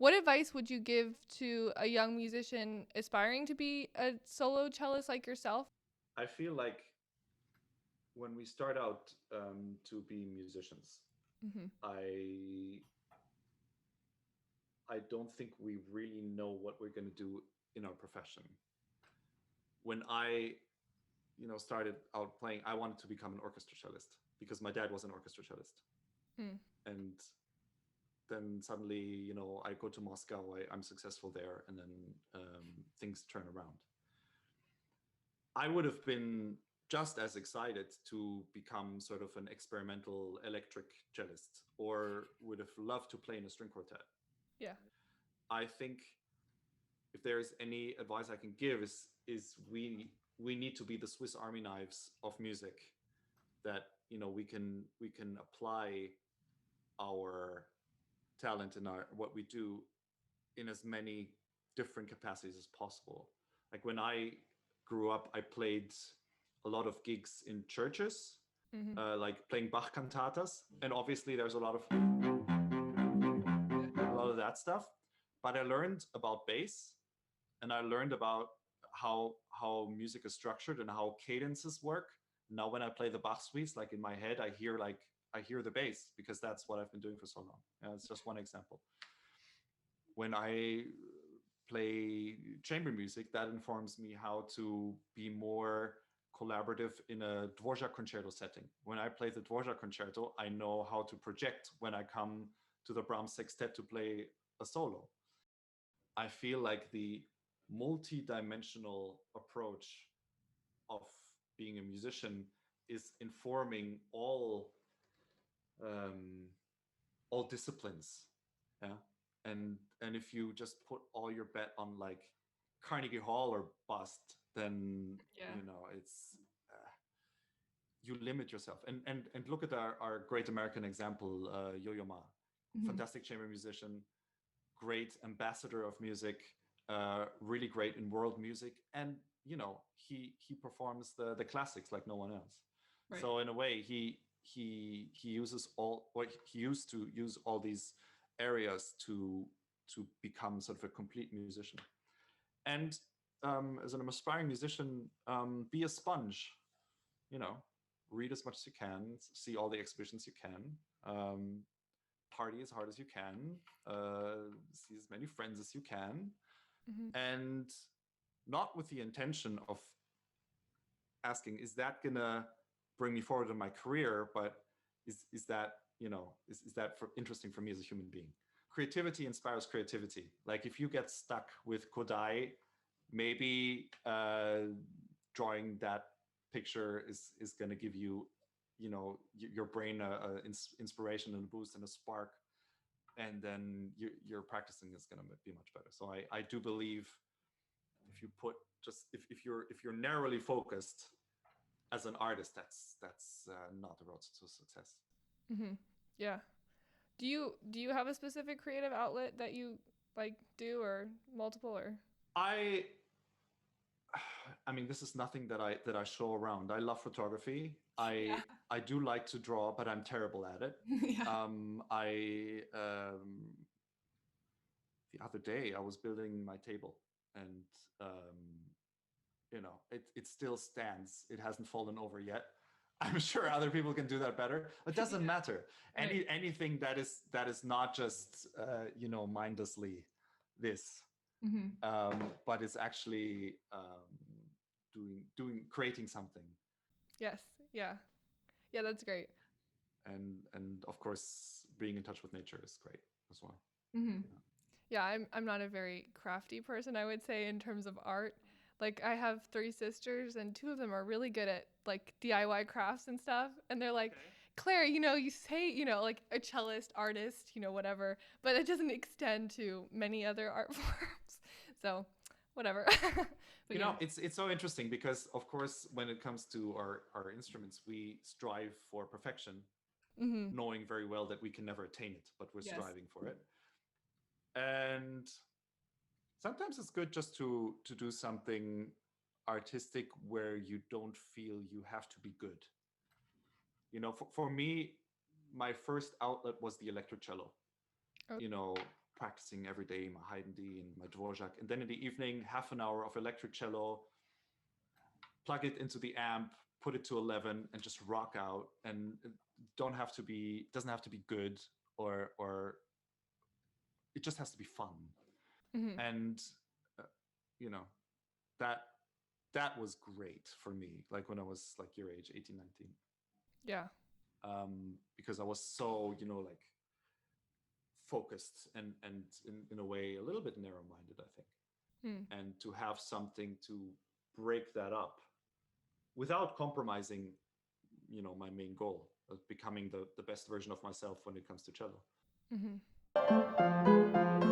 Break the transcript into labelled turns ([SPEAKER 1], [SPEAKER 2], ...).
[SPEAKER 1] What advice would you give to a young musician aspiring to be a solo cellist like yourself?
[SPEAKER 2] I feel like when we start out to be musicians,
[SPEAKER 1] Mm-hmm.
[SPEAKER 2] I I don't think we really know what we're going to do in our profession. When I started out playing, I wanted to become an orchestra cellist because my dad was an orchestra cellist,
[SPEAKER 1] Mm.
[SPEAKER 2] and then suddenly I go to Moscow, I'm successful there, and then things turn around. I would have been just as excited to become sort of an experimental electric cellist, or would have loved to play in a string quartet.
[SPEAKER 1] Yeah.
[SPEAKER 2] I think if there's any advice I can give is we need to be the Swiss Army knives of music, that we can apply our talent and our what we do in as many different capacities as possible. Like when I grew up, I played a lot of gigs in churches,
[SPEAKER 1] Mm-hmm.
[SPEAKER 2] like playing Bach cantatas, and obviously there's
[SPEAKER 1] Yeah.
[SPEAKER 2] a lot of that stuff. But I learned about bass, and I learned about how music is structured and how cadences work. Now when I play the Bach suites, like in my head, I hear the bass because that's what I've been doing for so long. It's just one example. When I play chamber music, that informs me how to be more collaborative in a Dvorak concerto setting. When I play the Dvorak concerto, I know how to project when I come to the Brahms sextet to play a solo. I feel like the multi-dimensional approach of being a musician is informing um, all disciplines. Yeah, and if you just put all your bet on like Carnegie Hall or bust, then
[SPEAKER 1] Yeah.
[SPEAKER 2] it's you limit yourself. And look at our great American example, Yo-Yo Ma,
[SPEAKER 1] Mm-hmm.
[SPEAKER 2] fantastic chamber musician, great ambassador of music, really great in world music, and he performs the classics like no one else.
[SPEAKER 1] Right.
[SPEAKER 2] So in a way, he uses all, or he used to use all these areas to become sort of a complete musician. And as an aspiring musician, be a sponge. You know, read as much as you can, see all the exhibitions you can. Um, Party as hard as you can, see as many friends as you can,
[SPEAKER 1] Mm-hmm.
[SPEAKER 2] and not with the intention of asking, is that gonna bring me forward in my career, but is that is that interesting for me as a human being? Creativity inspires creativity. Like if you get stuck with Kodai, maybe drawing that picture is going to give you your brain a inspiration and a boost and a spark, and then your practicing is going to be much better. So I do believe if you put just if you're narrowly focused as an artist, that's not the road to success.
[SPEAKER 1] Mm-hmm. Yeah. Do you have a specific creative outlet that you like do, or multiple, or?
[SPEAKER 2] I I mean, this is nothing that I show around. I love photography.
[SPEAKER 1] Yeah.
[SPEAKER 2] I do like to draw, but I'm terrible at it.
[SPEAKER 1] Yeah.
[SPEAKER 2] I The other day I was building my table, and um, it still stands. It hasn't fallen over yet. I'm sure other people can do that better. It doesn't
[SPEAKER 1] Yeah.
[SPEAKER 2] matter.
[SPEAKER 1] Right.
[SPEAKER 2] Anything that is not just mindlessly this,
[SPEAKER 1] Mm-hmm.
[SPEAKER 2] but it's actually creating something.
[SPEAKER 1] Yes. Yeah. Yeah, that's great.
[SPEAKER 2] And of course, being in touch with nature is great as well.
[SPEAKER 1] Mm-hmm.
[SPEAKER 2] Yeah.
[SPEAKER 1] Yeah, I'm not a very crafty person, I would say, in terms of art. Like I have three sisters and two of them are really good at like DIY crafts and stuff. And they're like,
[SPEAKER 2] Okay.
[SPEAKER 1] Claire, you say, like a cellist, artist, whatever, but it doesn't extend to many other art forms. So, whatever. But yeah.
[SPEAKER 2] It's so interesting because, of course, when it comes to our instruments, we strive for perfection,
[SPEAKER 1] Mm-hmm.
[SPEAKER 2] knowing very well that we can never attain it, but we're
[SPEAKER 1] Yes.
[SPEAKER 2] striving for it. And sometimes it's good just to do something artistic where you don't feel you have to be good. For me, my first outlet was the electric cello.
[SPEAKER 1] Oh,
[SPEAKER 2] you know practicing every day my Haydn D and my Dvorak. And then in the evening, half an hour of electric cello, plug it into the amp, put it to 11 and just rock out. And it doesn't have to be good, or it just has to be fun.
[SPEAKER 1] Hmm.
[SPEAKER 2] And, uh, you know, that, that was great for me. Like when I was like your age, 18, 19,
[SPEAKER 1] Yeah.
[SPEAKER 2] because I was so, like focused and in a way, a little bit narrow minded, I think.
[SPEAKER 1] Mm.
[SPEAKER 2] And to have something to break that up without compromising, my main goal of becoming the best version of myself when it comes to cello.
[SPEAKER 1] Hmm.